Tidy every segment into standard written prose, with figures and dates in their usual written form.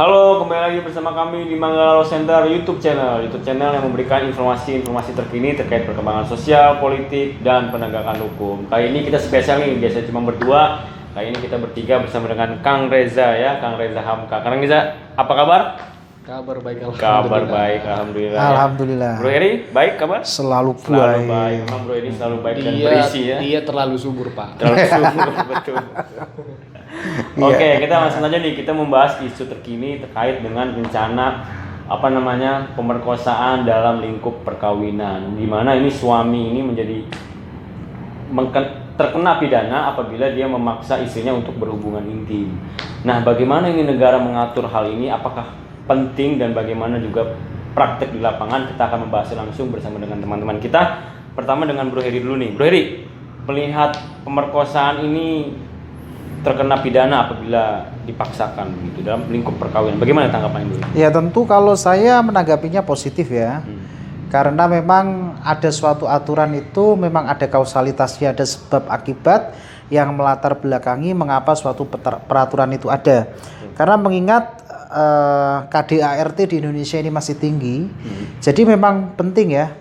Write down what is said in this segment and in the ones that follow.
Halo, kembali lagi bersama kami di Manggala Law Center YouTube channel yang memberikan informasi-informasi terkini terkait perkembangan sosial, politik, dan penegakan hukum. Kali ini kita spesial nih, biasa cuma berdua. Kali ini kita bertiga bersama dengan Kang Reza ya, Kang Reza Hamka. Kang Reza, apa kabar? Kabar baik, Kabar baik, alhamdulillah. Alhamdulillah. Bro Heri, baik kabar? Selalu baik. Memang Bro Heri selalu baik dan berisi ya. Dia terlalu subur, Pak. Terlalu subur, betul. Oke, kita langsung aja nih, kita membahas isu terkini terkait dengan rencana pemerkosaan dalam lingkup perkawinan, di mana ini suami ini menjadi terkena pidana apabila dia memaksa istrinya untuk berhubungan intim. Nah, bagaimana ini negara mengatur hal ini? Apakah penting dan bagaimana juga praktek di lapangan? Kita akan membahasnya langsung bersama dengan teman-teman kita. Pertama dengan Bro Heri dulu nih. Bro Heri, melihat pemerkosaan ini terkena pidana apabila dipaksakan begitu dalam lingkup perkawinan. Bagaimana tanggapan Ibu? Ya tentu kalau saya menanggapinya positif ya. Karena memang ada suatu aturan itu memang ada kausalitasnya, ada sebab akibat yang melatar belakangi mengapa suatu peraturan itu ada. Karena mengingat KDART di Indonesia ini masih tinggi. Jadi memang penting ya.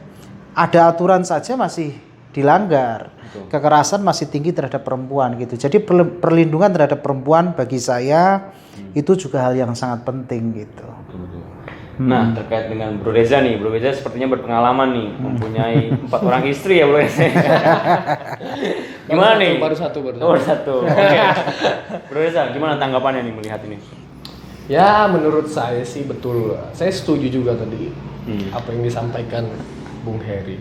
Ada aturan saja masih dilanggar. Kekerasan masih tinggi terhadap perempuan gitu. Jadi perlindungan terhadap perempuan bagi saya itu juga hal yang sangat penting gitu. Nah, terkait dengan Bro Reza nih, Bro Reza sepertinya berpengalaman nih, mempunyai 4 orang istri ya Bro Reza. Gimana nih? Baru satu. Oke. Bro Reza, gimana tanggapannya nih melihat ini? Ya, menurut saya sih betul. Saya setuju juga tadi apa yang disampaikan Bung Heri.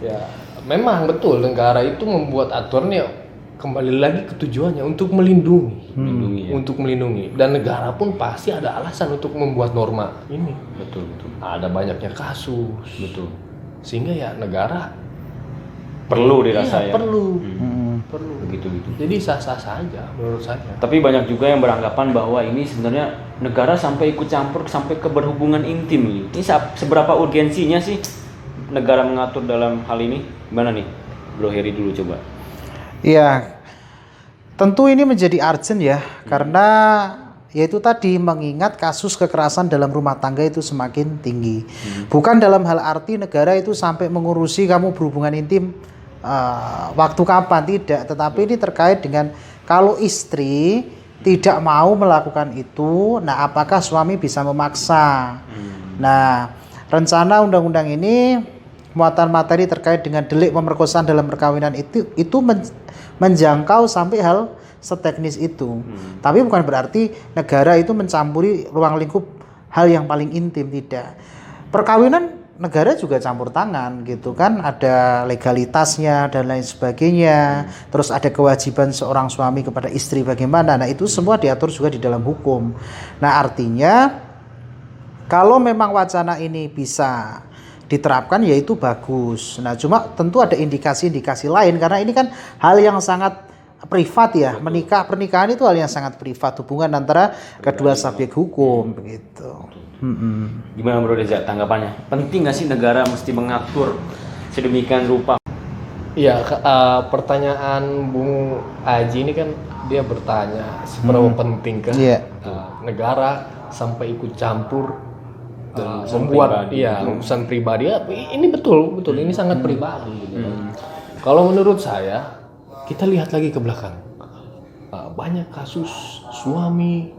Ya, memang betul negara itu membuat aturannya kembali lagi ke tujuannya untuk melindungi, untuk melindungi. Dan negara pun pasti ada alasan untuk membuat norma ini. Betul. Ada banyaknya kasus. Betul. Sehingga ya negara perlu dirasa ya. Perlu. Begitu. Jadi sah-sah saja menurut saya. Tapi banyak juga yang beranggapan bahwa ini sebenarnya negara sampai ikut campur sampai ke berhubungan intim ini. Ini seberapa urgensinya sih negara mengatur dalam hal ini? Gimana nih? Bro Heri dulu coba. Iya, tentu ini menjadi urgent ya, karena yaitu tadi mengingat kasus kekerasan dalam rumah tangga itu semakin tinggi. Bukan dalam hal arti negara itu sampai mengurusi kamu berhubungan intim waktu kapan, tidak. Tetapi ini terkait dengan kalau istri tidak mau melakukan itu, nah apakah suami bisa memaksa? Nah, rencana undang-undang ini muatan materi terkait dengan delik pemerkosaan dalam perkawinan itu menjangkau sampai hal seteknis itu. Tapi bukan berarti negara itu mencampuri ruang lingkup hal yang paling intim, tidak. Perkawinan negara juga campur tangan gitu kan, ada legalitasnya dan lain sebagainya. Terus ada kewajiban seorang suami kepada istri bagaimana. Nah, itu semua diatur juga di dalam hukum. Nah, artinya kalau memang wacana ini bisa diterapkan ya itu bagus. Nah, cuma tentu ada indikasi-indikasi lain karena ini kan hal yang sangat privat ya. Pernikahan itu hal yang sangat privat, hubungan antara kedua subjek hukum begitu. Gimana Bro Reza tanggapannya? Penting nggak sih negara mesti mengatur sedemikian rupa? Iya, pertanyaan Bung Aji ini kan dia bertanya seberapa penting kan negara sampai ikut campur membuat urusan pribadi. Ini betul ini sangat pribadi gitu. Kalau menurut saya kita lihat lagi ke belakang, banyak kasus suami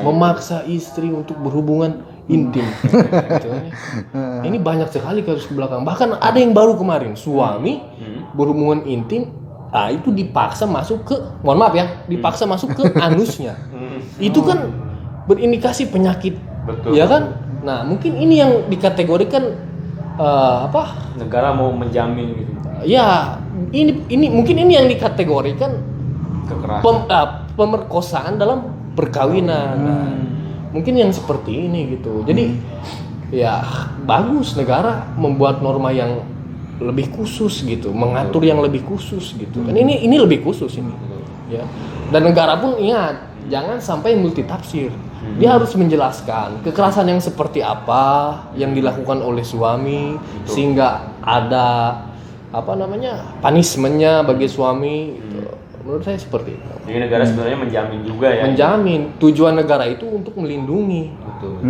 memaksa istri untuk berhubungan intim gitu. Ini banyak sekali kasus ke belakang, bahkan ada yang baru kemarin suami berhubungan intim itu dipaksa masuk ke dipaksa masuk ke anusnya. Itu kan berindikasi penyakit, ya kan? Nah, mungkin ini yang dikategorikan negara mau menjamin gitu. Ya, ini mungkin ini yang dikategorikan kekerasan, pemerkosaan dalam perkawinan. Nah, mungkin yang seperti ini gitu. Jadi ya bagus negara membuat norma yang lebih khusus gitu, mengatur yang lebih khusus gitu. Kan ini lebih khusus ini. Ya. Dan negara pun ingat, jangan sampai multitafsir. Dia harus menjelaskan kekerasan yang seperti apa yang dilakukan oleh suami sehingga ada punishment-nya bagi suami gitu. Menurut saya seperti itu. Jadi negara sebenarnya menjamin juga ya. Menjamin. Tujuan negara itu untuk melindungi. Betul.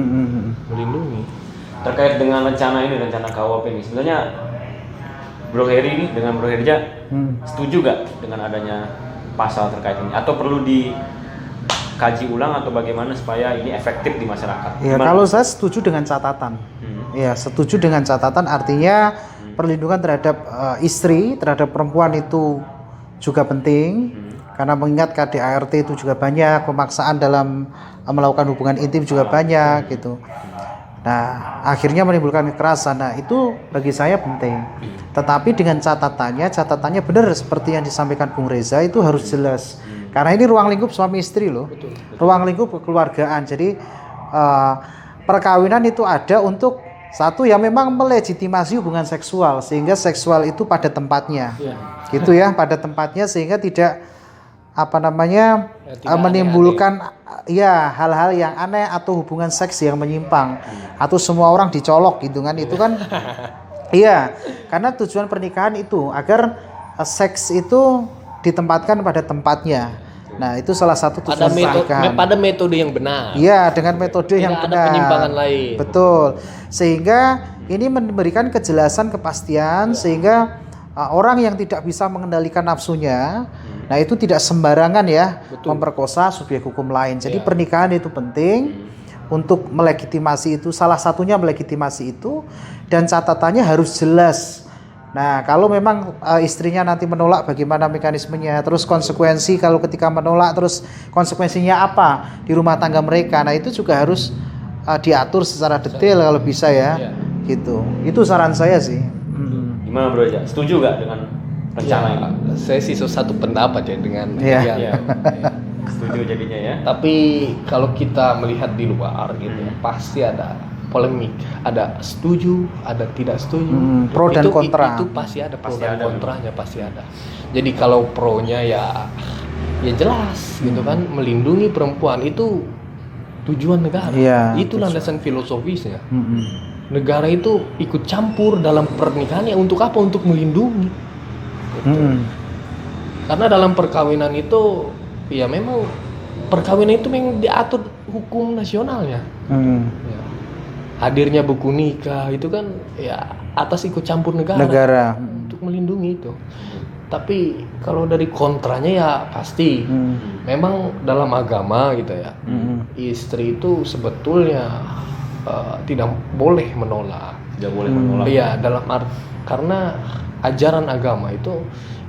Melindungi. Terkait dengan rencana KUHP ini, sebenarnya Bro Heri ini dengan Bro Herja setuju gak dengan adanya pasal terkait ini? Atau perlu dikaji ulang atau bagaimana supaya ini efektif di masyarakat? Ya, kalau saya setuju dengan catatan. Ya, setuju dengan catatan artinya perlindungan terhadap istri, terhadap perempuan itu juga penting. Karena mengingat KDART itu juga banyak, pemaksaan dalam melakukan hubungan intim juga banyak gitu. Nah, akhirnya menimbulkan kekerasan. Nah, itu bagi saya penting. Tetapi dengan catatannya benar seperti yang disampaikan Bung Reza, itu harus jelas. Karena ini ruang lingkup suami istri loh. Ruang lingkup kekeluargaan. Jadi perkawinan itu ada untuk satu yang memang melegitimasi hubungan seksual, sehingga seksual itu pada tempatnya. Gitu ya, pada tempatnya, sehingga tidak menimbulkan ya hal-hal yang aneh atau hubungan seks yang menyimpang atau semua orang dicolok gitu kan, itu kan iya, karena tujuan pernikahan itu agar seks itu ditempatkan pada tempatnya. Nah, itu salah satu tujuan pernikahan. Pada metode yang benar. Iya, dengan metode yang benar. Tidak ada penyimpangan lain. Betul. Sehingga ini memberikan kejelasan, kepastian, sehingga orang yang tidak bisa mengendalikan nafsunya, nah itu tidak sembarangan ya memperkosa subjek hukum lain. Jadi pernikahan itu penting untuk melegitimasi itu, salah satunya melegitimasi itu, dan catatannya harus jelas. Nah, kalau memang istrinya nanti menolak, bagaimana mekanismenya, terus konsekuensi kalau ketika menolak, terus konsekuensinya apa di rumah tangga mereka. Nah, itu juga harus diatur secara detail kalau bisa ya. Gitu. Itu saran saya sih. Gimana Bro aja? Setuju gak dengan rencana ini? Saya sih satu pendapat ya dengan setuju jadinya ya. Tapi kalau kita melihat di luar gitu pasti ada polemik, ada setuju, ada tidak setuju, pro dan kontra. Itu pasti ada pro dan kontranya, pasti ada. Jadi kalau pro-nya ya jelas gitu kan, melindungi perempuan itu tujuan negara. Itu landasan filosofisnya. Negara itu ikut campur dalam pernikahannya untuk apa? Untuk melindungi. Gitu. Karena dalam perkawinan itu ya memang perkawinan itu memang diatur hukum nasionalnya. Ya. Hadirnya buku nikah itu kan ya atas ikut campur negara. Untuk melindungi itu. Tapi kalau dari kontranya ya pasti memang dalam agama gitu ya. Istri itu sebetulnya tidak boleh menolak. Tidak boleh menolak. Iya, karena ajaran agama itu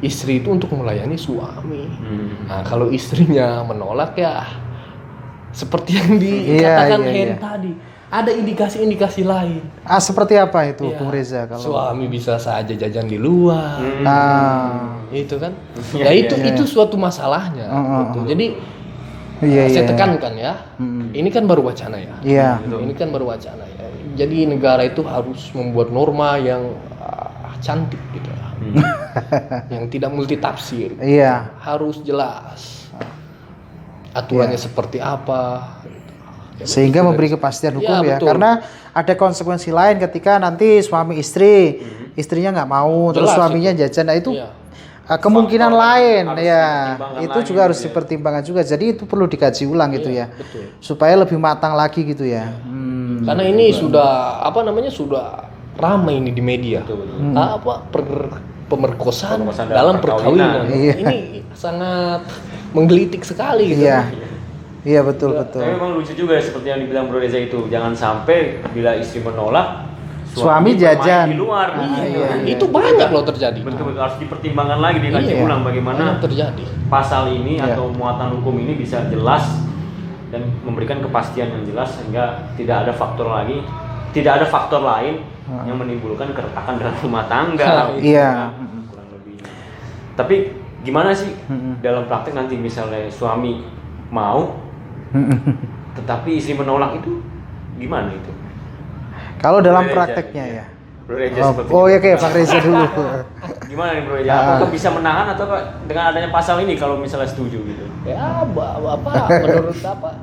istri itu untuk melayani suami. Nah, kalau istrinya menolak ya seperti yang dikatakan Hen tadi, ada indikasi-indikasi lain. Seperti apa itu, Bung Reza? Kalau suami bisa saja jajan di luar. Itu kan. Itu suatu masalahnya. Jadi saya tekankan ya, ini kan baru wacana ya. Ini kan baru wacana ya. Jadi negara itu harus membuat norma yang cantik gitu ya. Yang tidak multitafsir. Harus jelas. Aturannya seperti apa. Sehingga memberi kepastian hukum ya. Karena ada konsekuensi lain ketika nanti suami istri, istrinya nggak mau, terus suaminya jajan. Nah itu kemungkinan lain itu juga harus dipertimbangkan juga. Jadi itu perlu dikaji ulang gitu ya. Supaya lebih matang lagi gitu ya. Karena ini sudah sudah ramai ini di media. Pemerkosaan dalam perkawinan. Ini sangat menggelitik sekali gitu. Iya betul. Tapi memang lucu juga seperti yang dibilang Bro Reza itu, jangan sampai bila istri menolak suami jajan di luar. Itu banyak loh terjadi. Betul harus dipertimbangkan lagi, dikaji ulang bagaimana terjadi pasal ini atau muatan hukum ini bisa jelas dan memberikan kepastian yang jelas sehingga tidak ada faktor lain yang menimbulkan keretakan dalam rumah tangga. Kurang lebih. Tapi gimana sih dalam praktek nanti misalnya suami mau tetapi istri menolak itu gimana itu? Kalau dalam prakteknya ya. Bro Reza Bang Reza dulu. Gimana nih Bro Reza? Apakah bisa menahan atau dengan adanya pasal ini kalau misalnya setuju gitu? Ya, Bapak menurut apa?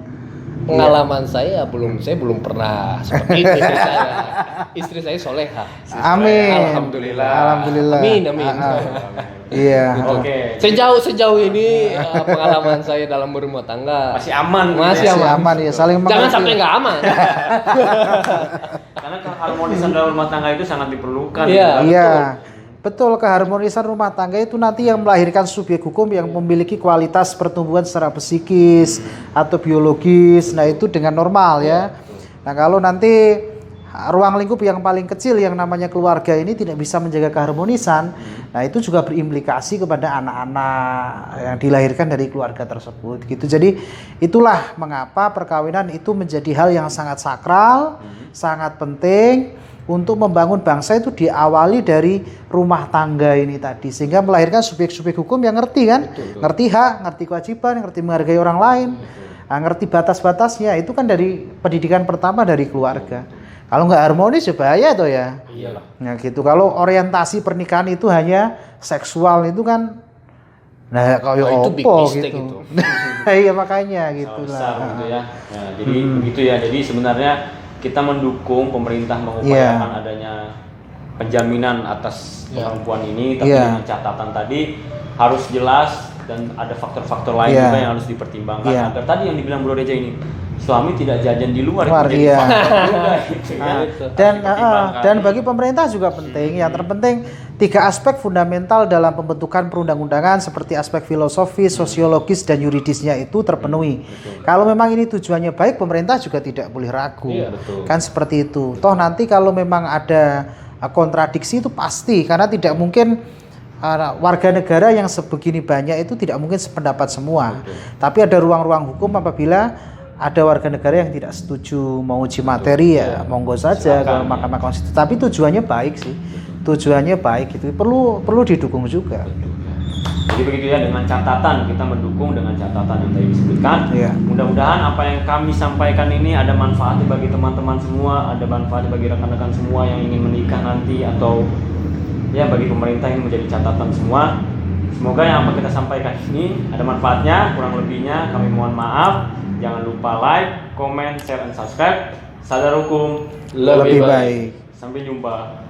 pengalaman saya belum pernah seperti itu. Istri saya soleha. Amin. Alhamdulillah. Amin. Iya. Oke. Sejauh ini pengalaman saya dalam berumah tangga Masih aman. Masih aman. Ya, saling Jangan mengerti. sampai nggak aman. Karena keharmonisan dalam rumah tangga itu sangat diperlukan. Iya. Iya. Betul, keharmonisan rumah tangga itu nanti yang melahirkan subjek hukum yang memiliki kualitas pertumbuhan secara psikis atau biologis. Nah, itu dengan normal ya. Nah, kalau nanti ruang lingkup yang paling kecil yang namanya keluarga ini tidak bisa menjaga keharmonisan, nah itu juga berimplikasi kepada anak-anak yang dilahirkan dari keluarga tersebut gitu. Jadi itulah mengapa perkawinan itu menjadi hal yang sangat sakral, sangat penting untuk membangun bangsa itu diawali dari rumah tangga ini tadi, sehingga melahirkan subjek-subjek hukum yang ngerti kan, ngerti hak, ngerti kewajiban, ngerti menghargai orang lain, ngerti batas-batasnya. Itu kan dari pendidikan pertama dari keluarga. Kalau nggak harmonis ya bahaya tuh ya. Iyalah. Nah gitu. Kalau orientasi pernikahan itu hanya seksual itu kan, nah kalau itu big opo mistake gitu. itu. Iya makanya gitu Besar lah. gitu ya. Nah, jadi begitu ya. Jadi sebenarnya kita mendukung pemerintah mengupayakan adanya penjaminan atas perempuan ini, tapi dengan catatan tadi harus jelas dan ada faktor-faktor lain juga yang harus dipertimbangkan agar tadi yang dibilang Bro Reja ini, suami tidak jajan di luar itu jadi faktor juga gitu ya. Dan bagi pemerintah juga penting. Yang terpenting 3 aspek fundamental dalam pembentukan perundang-undangan seperti aspek filosofis, sosiologis dan yuridisnya itu terpenuhi. Kalau memang ini tujuannya baik, pemerintah juga tidak boleh ragu. Kan seperti itu. Toh nanti kalau memang ada kontradiksi itu pasti, karena tidak mungkin warga negara yang sebegini banyak itu tidak mungkin sependapat semua. Tapi ada ruang-ruang hukum apabila ada warga negara yang tidak setuju mau uji materi ya monggo saja ke Mahkamah Konstitusi. Tapi tujuannya baik sih. Tujuannya baik itu perlu didukung juga. Jadi begitu ya, dengan catatan kita mendukung dengan catatan yang tadi disebutkan. Mudah-mudahan apa yang kami sampaikan ini ada manfaatnya bagi teman-teman semua, ada manfaatnya bagi rekan-rekan semua yang ingin menikah nanti, atau ya bagi pemerintah yang menjadi catatan semua. Semoga yang apa kita sampaikan ini ada manfaatnya. Kurang lebihnya kami mohon maaf. Jangan lupa like, comment, share, dan subscribe. Sadar hukum lebih baik. Sampai jumpa.